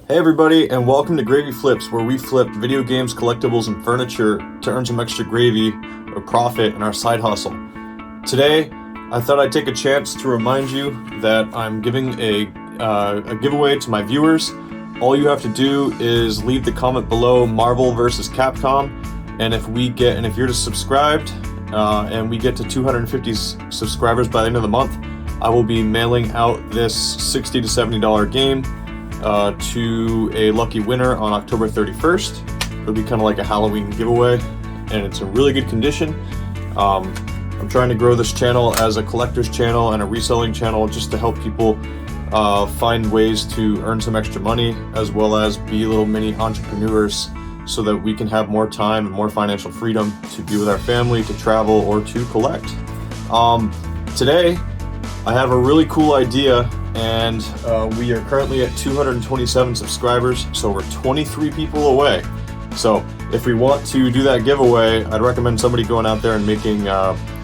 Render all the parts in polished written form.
Hey everybody, and welcome to Gravy Flips, where we flip video games, collectibles, and furniture to earn some extra gravy or profit in our side hustle. Today, I thought I'd take a chance to remind you that I'm giving a giveaway to my viewers. All you have to do is leave the comment below Marvel vs. Capcom, and if you're just subscribed and we get to 250 subscribers by the end of the month, I will be mailing out this $60 to $70 game to a lucky winner on October 31st. It'll be kind of like a Halloween giveaway, and it's in really good condition. I'm trying to grow this channel as a collector's channel and a reselling channel just to help people find ways to earn some extra money, as well as be little mini entrepreneurs so that we can have more time and more financial freedom to be with our family, to travel, or to collect. Today, I have a really cool idea, and we are currently at 227 subscribers, so we're 23 people away. So if we want to do that giveaway, I'd recommend somebody going out there and making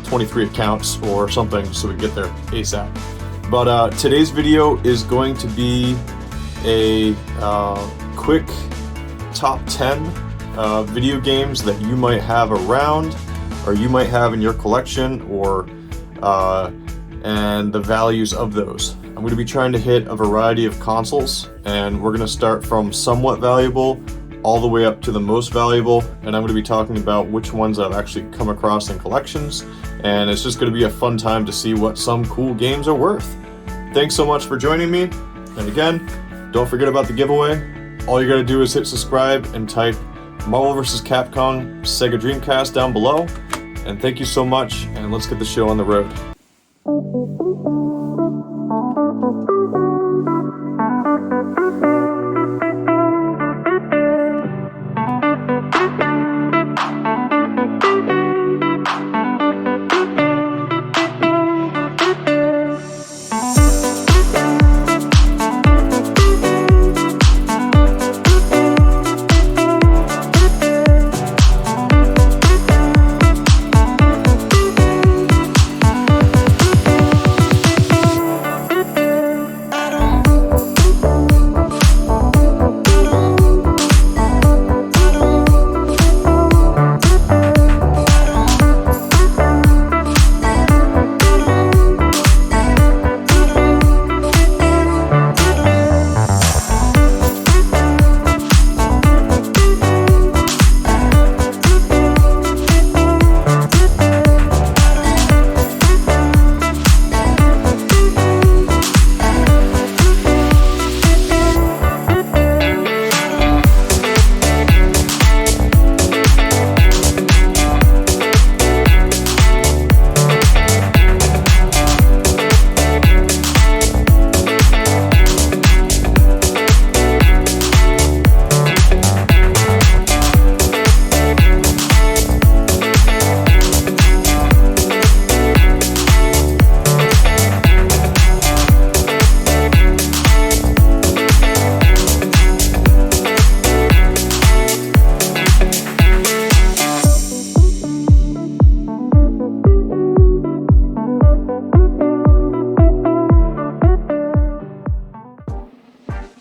23 accounts or something so we get there ASAP. But today's video is going to be a quick top 10 video games that you might have around, or you might have in your collection, or and the values of those. I'm going to be trying to hit a variety of consoles, and we're going to start from somewhat valuable all the way up to the most valuable, and I'm going to be talking about which ones I've actually come across in collections, and it's just going to be a fun time to see what some cool games are worth. Thanks so much for joining me, and again, don't forget about the giveaway. All you got to do is hit subscribe and type Marvel vs. Capcom Sega Dreamcast down below, and thank you so much, and let's get the show on the road.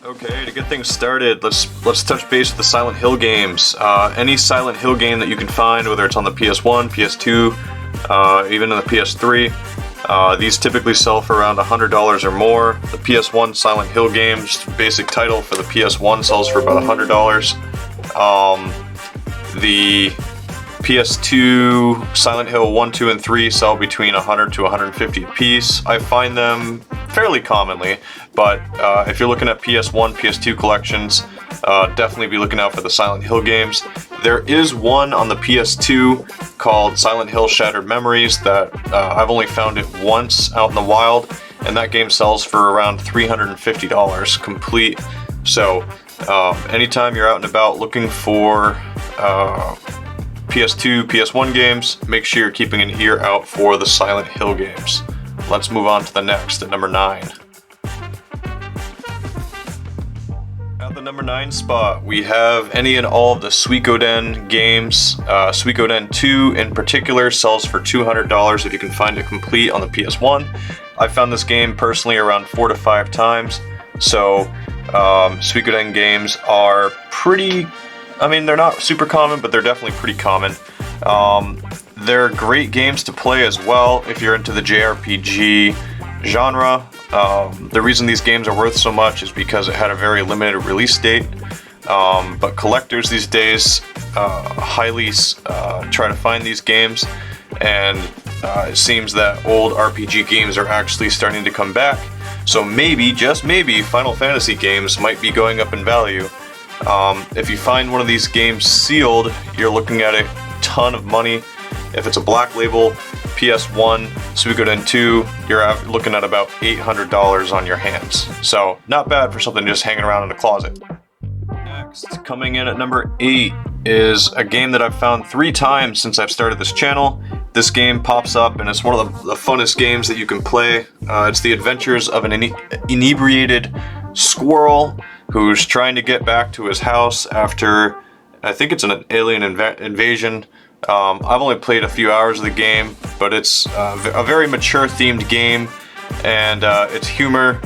Okay, to get things started, let's touch base with the Silent Hill games. Any Silent Hill game that you can find, whether it's on the PS1, PS2, even on the PS3, these typically sell for around $100 or more. The PS1 Silent Hill game, just basic title for the PS1, sells for about $100. The PS2 Silent Hill 1, 2, and 3 sell between $100 to $150 a piece. I find them fairly commonly, but if you're looking at PS1, PS2 collections, definitely be looking out for the Silent Hill games. There is one on the PS2 called Silent Hill Shattered Memories that I've only found it once out in the wild, and that game sells for around $350 complete. So anytime you're out and about looking for PS2, PS1 games, make sure you're keeping an ear out for the Silent Hill games. Let's move on to the next at number 9. At the number 9 spot, we have any and all of the Suikoden games. Suikoden 2 in particular sells for $200 if you can find it complete on the PS1. I found this game personally around 4 to 5 times, so Soden Games are pretty, I mean, they're not super common, but they're definitely pretty common. They're great games to play as well if you're into the JRPG genre. The reason these games are worth so much is because it had a very limited release date. But collectors these days highly try to find these games, and it seems that old RPG games are actually starting to come back. So maybe, just maybe, Final Fantasy games might be going up in value. If you find one of these games sealed, you're looking at a ton of money. If it's a black label, PS1, Suikoden 2, you're looking at about $800 on your hands. So not bad for something just hanging around in a closet. Next, coming in at number 8 is a game that I've found 3 times since I've started this channel. This game pops up and it's one of the funnest games that you can play. It's the adventures of an inebriated squirrel who's trying to get back to his house after, I think it's an alien invasion. I've only played a few hours of the game, but it's a very mature themed game, and its humor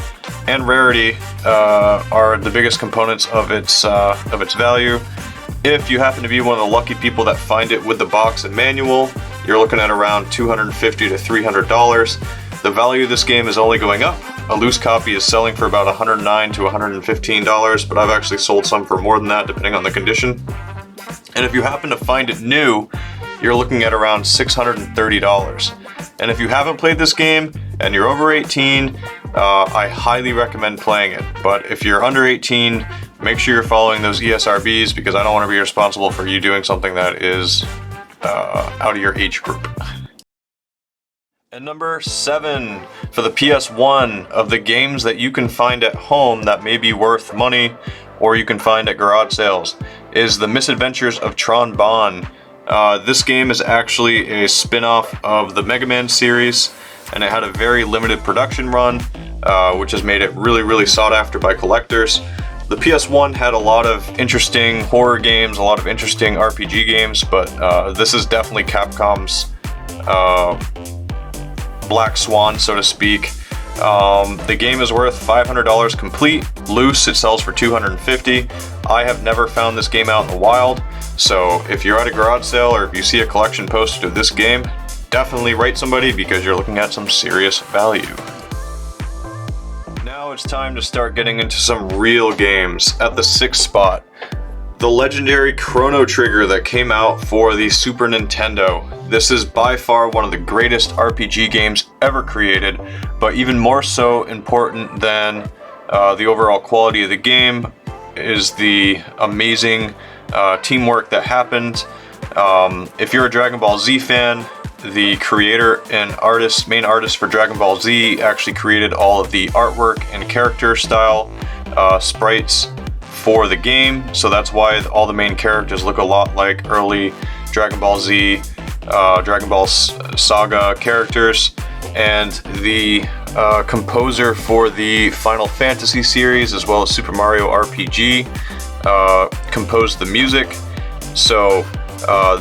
and rarity are the biggest components of its value. If you happen to be one of the lucky people that find it with the box and manual, you're looking at around $250 to $300. The value of this game is only going up. A loose copy is selling for about $109 to $115, but I've actually sold some for more than that depending on the condition. And if you happen to find it new, you're looking at around $630. And if you haven't played this game and you're over 18, I highly recommend playing it. But if you're under 18, make sure you're following those ESRBs, because I don't want to be responsible for you doing something that is out of your age group. And number 7 for the PS1 of the games that you can find at home that may be worth money, or you can find at garage sales, is The Misadventures of Tron Bonne. This game is actually a spin-off of the Mega Man series, and it had a very limited production run, which has made it really sought after by collectors. The PS1 had a lot of interesting horror games, a lot of interesting RPG games, but this is definitely Capcom's Black Swan, so to speak. The game is worth $500 complete. Loose, it sells for $250. I have never found this game out in the wild, so if you're at a garage sale or if you see a collection posted of this game, definitely write somebody, because you're looking at some serious value. Now it's time to start getting into some real games. At the 6th spot, the legendary Chrono Trigger that came out for the Super Nintendo. This is by far one of the greatest RPG games ever created, but even more so important than the overall quality of the game is the amazing teamwork that happened. If you're a Dragon Ball Z fan, the creator and main artist for Dragon Ball Z actually created all of the artwork and character style sprites for the game, so that's why all the main characters look a lot like early Dragon Ball Z, Dragon Ball Saga characters. And the composer for the Final Fantasy series, as well as Super Mario RPG, composed the music. So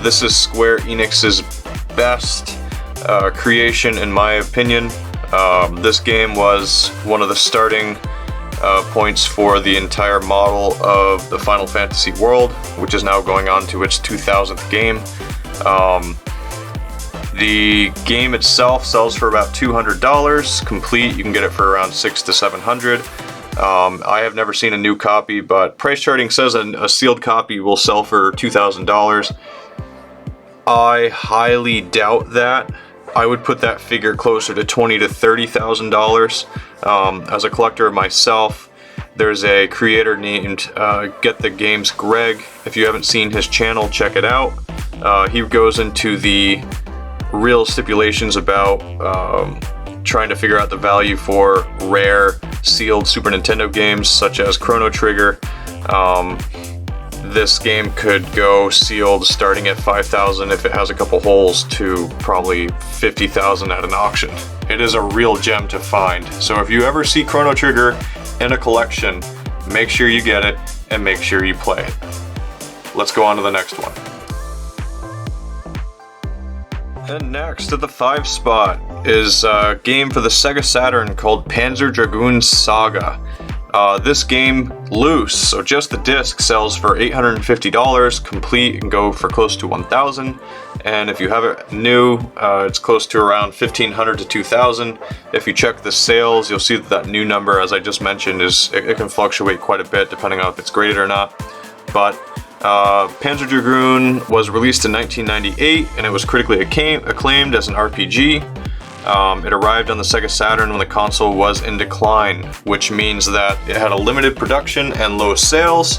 this is Square Enix's best creation, in my opinion. This game was one of the starting points for the entire model of the Final Fantasy world, which is now going on to its 2000th game. The game itself sells for about $200 complete. You can get it for around $600 to $700. I have never seen a new copy, but price charting says a sealed copy will sell for $2,000. I highly doubt that. I would put that figure closer to $20,000 to $30,000. As a collector myself, there's a creator named Get the Games Greg. If you haven't seen his channel, check it out. He goes into the real stipulations about trying to figure out the value for rare sealed Super Nintendo games such as Chrono Trigger. This game could go sealed starting at $5,000 if it has a couple holes to probably $50,000 at an auction. It is a real gem to find. So if you ever see Chrono Trigger in a collection, make sure you get it and make sure you play it. Let's go on to the next one. And next at the 5 spot is a game for the Sega Saturn called Panzer Dragoon Saga. This game loose, so just the disc, sells for $850. Complete can go for close to $1,000. And if you have it new, it's close to around $1,500 to $2,000. If you check the sales, you'll see that new number, as I just mentioned, it can fluctuate quite a bit depending on if it's graded or not. But Panzer Dragoon was released in 1998, and it was critically acclaimed as an RPG. It arrived on the Sega Saturn when the console was in decline, which means that it had a limited production and low sales,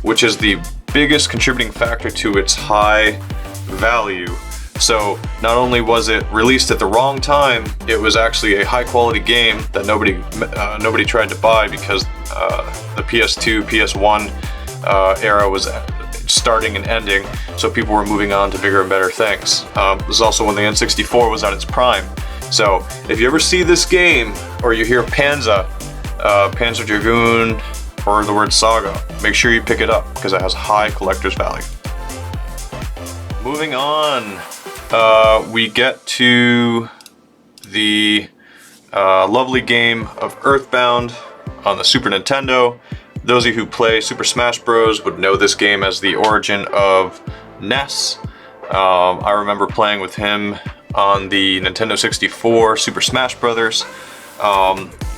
which is the biggest contributing factor to its high value. So not only was it released at the wrong time, it was actually a high quality game that nobody tried to buy because the PS2, PS1 era was starting and ending, so people were moving on to bigger and better things. This is also when the N64 was at its prime. So if you ever see this game, or you hear Panzer Dragoon, or the word Saga, make sure you pick it up because it has high collector's value. Moving on, we get to the lovely game of Earthbound on the Super Nintendo. Those of you who play Super Smash Bros. Would know this game as the origin of Ness. I remember playing with him on the Nintendo 64 Super Smash Bros.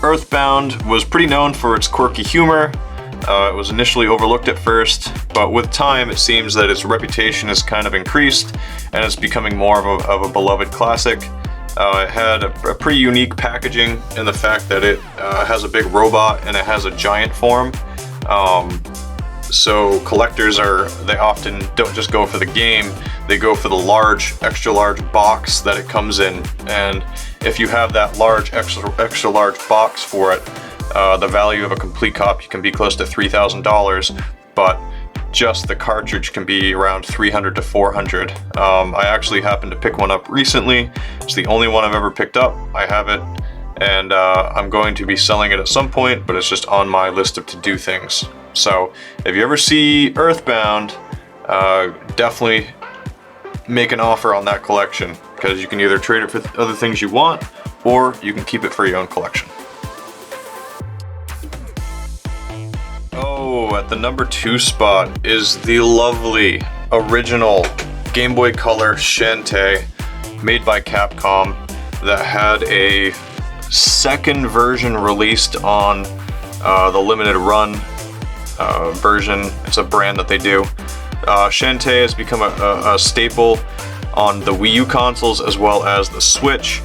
Earthbound was pretty known for its quirky humor. It was initially overlooked at first, but with time it seems that its reputation has kind of increased and it's becoming more of a beloved classic. It had a pretty unique packaging in the fact that it has a big robot and it has a giant form. So collectors they often don't just go for the game, they go for the extra large box that it comes in. And if you have that extra large box for it, the value of a complete copy can be close to $3,000, but just the cartridge can be around $300 to $400. I actually happened to pick one up recently. It's the only one I've ever picked up. I have it, and I'm going to be selling it at some point, but it's just on my list of to-do things. So if you ever see Earthbound, definitely make an offer on that collection, because you can either trade it for other things you want, or you can keep it for your own collection. Oh, at the number 2 spot is the lovely original Game Boy Color Shante, made by Capcom, that had a second version released on the limited run version. It's a brand that they do. Shante has become a staple on the Wii U consoles as well as the Switch.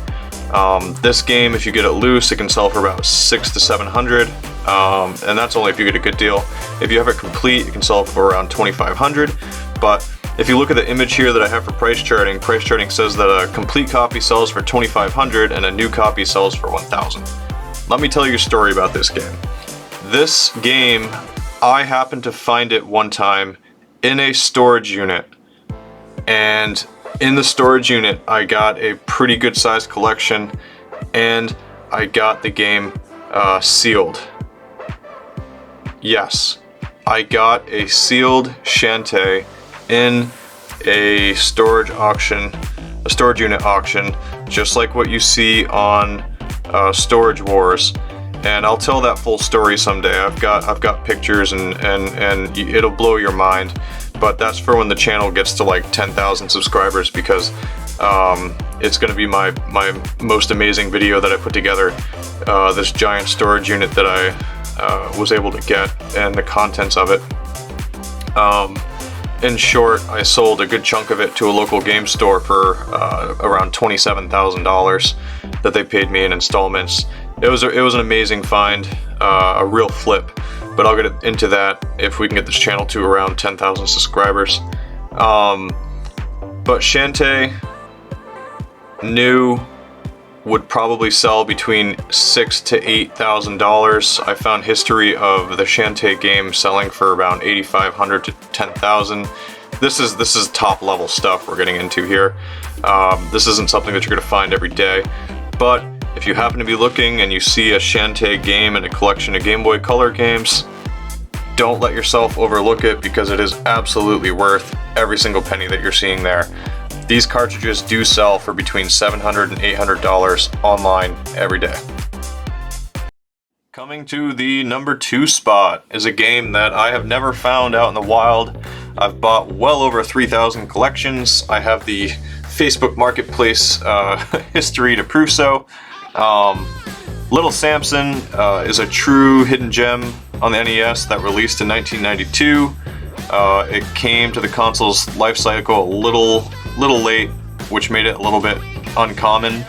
This game, if you get it loose, it can sell for about $600 to $700, and that's only if you get a good deal. If you have it complete, it can sell for around $2,500. But if you look at the image here that I have for price charting says that a complete copy sells for $2,500 and a new copy sells for $1,000. Let me tell you a story about this game. This game, I happened to find it one time in a storage unit, and in the storage unit I got a pretty good sized collection, and I got the game sealed. Yes, I got a sealed Shante in a storage unit auction, just like what you see on Storage Wars. And I'll tell that full story someday. I've got pictures and it'll blow your mind. But that's for when the channel gets to like 10,000 subscribers, because it's going to be my most amazing video that I put together. This giant storage unit that I was able to get, and the contents of it. In short, I sold a good chunk of it to a local game store for around $27,000 that they paid me in installments. It was an amazing find, a real flip, but I'll get into that if we can get this channel to around 10,000 subscribers. But Shante new would probably sell between $6,000 to $8,000. I found history of the Shante game selling for around $8,500 to $10,000. This is top level stuff we're getting into here. This isn't something that you're going to find every day, but if you happen to be looking and you see a Shante game in a collection of Game Boy Color games, don't let yourself overlook it, because it is absolutely worth every single penny that you're seeing there. These cartridges do sell for between $700 and $800 online every day. Coming to the number 2 spot is a game that I have never found out in the wild. I've bought well over 3,000 collections. I have the Facebook Marketplace history to prove so. Little Samson is a true hidden gem on the NES that released in 1992. It came to the console's life cycle a little late, which made it a little bit uncommon.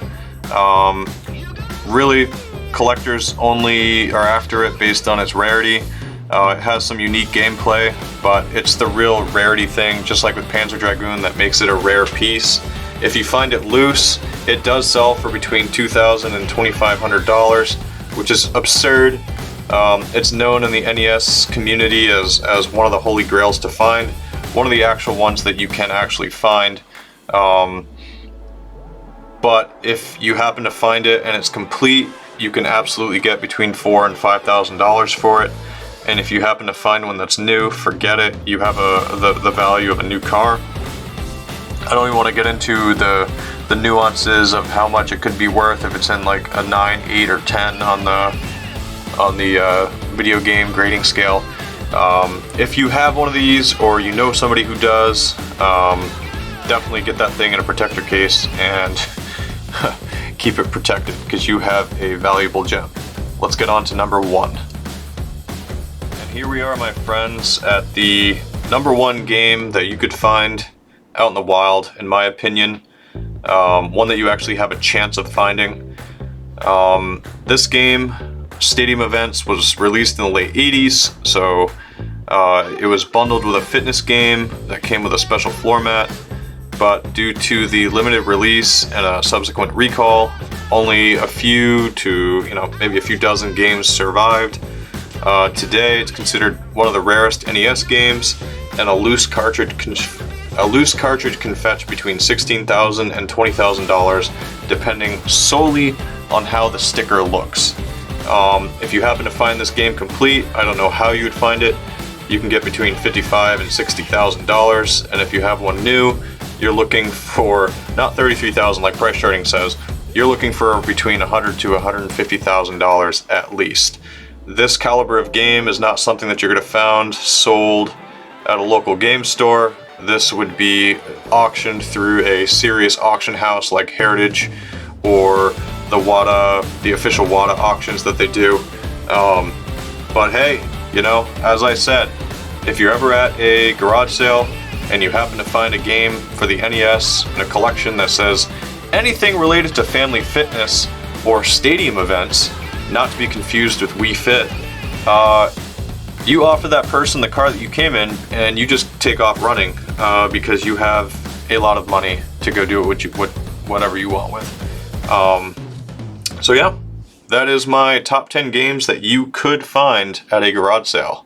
Really, collectors only are after it based on its rarity. It has some unique gameplay, but it's the real rarity thing, just like with Panzer Dragoon, that makes it a rare piece. If you find it loose, it does sell for between $2,000 and $2,500, which is absurd. It's known in the NES community as one of the holy grails to find, one of the actual ones that you can actually find. But if you happen to find it and it's complete, you can absolutely get between $4,000 and $5,000 for it. And if you happen to find one that's new, forget it. You have the value of a new car. I don't even want to get into the nuances of how much it could be worth if it's in like a 9, 8, or 10 on the video game grading scale. If you have one of these, or you know somebody who does, definitely get that thing in a protector case and keep it protected, because you have a valuable gem. Let's get on to number 1. And here we are, my friends, at the number 1 game that you could find out in the wild, in my opinion. One that you actually have a chance of finding. This game, Stadium Events, was released in the late 80s, so it was bundled with a fitness game that came with a special floor mat. But due to the limited release and a subsequent recall, only a few to, maybe a few dozen games survived. Today, it's considered one of the rarest NES games, and a loose cartridge can fetch between $16,000 and $20,000, depending solely on how the sticker looks. If you happen to find this game complete, I don't know how you would find it. You can get between $55,000 and $60,000, and if you have one new, you're looking for not $33,000 like price charting says. You're looking for between $100,000 to $150,000 at least. This caliber of game is not something that you're going to find sold at a local game store. This would be auctioned through a serious auction house like Heritage or the official WATA auctions that they do. But hey, as I said, if you're ever at a garage sale and you happen to find a game for the NES in a collection that says anything related to family fitness or stadium events, not to be confused with Wii Fit, you offer that person the car that you came in and you just take off running because you have a lot of money to go do whatever you want with. So yeah, that is my top 10 games that you could find at a garage sale.